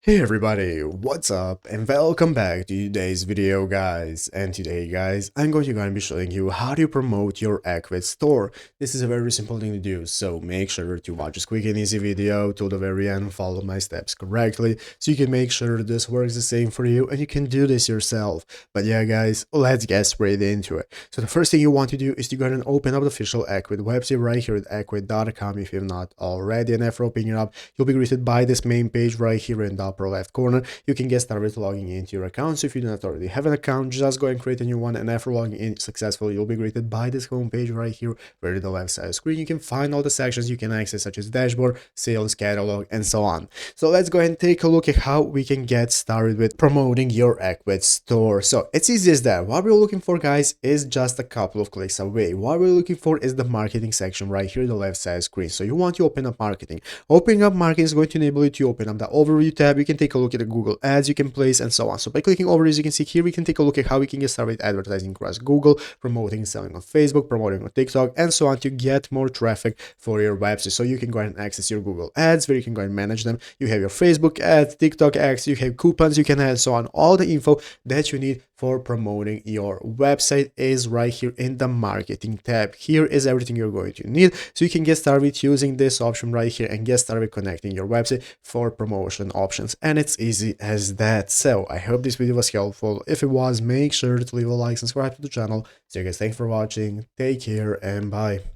Hey everybody, what's up and welcome back to today's video guys. And today guys, I'm going to be showing you how to promote your Ecwid store. This is a very simple thing to do, so make sure to watch this quick and easy video till the very end, follow my steps correctly so you can make sure this works the same for you and you can do this yourself. But yeah guys, let's get straight into it. So the first thing you want to do is to go ahead and open up the official Ecwid website right here at ecwid.com if you've not already, and after opening it up, you'll be greeted by this main page right here in the upper left corner. You can get started logging into your account. So if you do not already have an account, just go and create a new one, and after logging in successfully, you'll be greeted by this home page right here where to the left side of the screen you can find all the sections you can access, such as dashboard, sales, catalog, and so on. So let's go ahead and take a look at how we can get started with promoting your Ecwid store. So it's easy as that. What we're looking for guys is just a couple of clicks away. What we're looking for is the marketing section right here on the left side of the screen. So you want to open up marketing. Opening up marketing is going to enable you to open up the overview tab. You can take a look at the Google ads you can place and so on. So by clicking over, as you can see here, we can take a look at how we can get started with advertising across Google, promoting, selling on Facebook, promoting on TikTok, and so on to get more traffic for your website. So you can go ahead and access your Google ads where you can go and manage them. You have your Facebook ads, TikTok ads, you have coupons you can add, and so on. All the info that you need for promoting your website is right here in the marketing tab. Here is everything you're going to need so you can get started with using this option right here and get started with connecting your website for promotion options, and it's easy as that. So I hope this video was helpful. If it was, make sure to leave a like, subscribe to the channel. So you guys, thanks for watching, take care, and bye.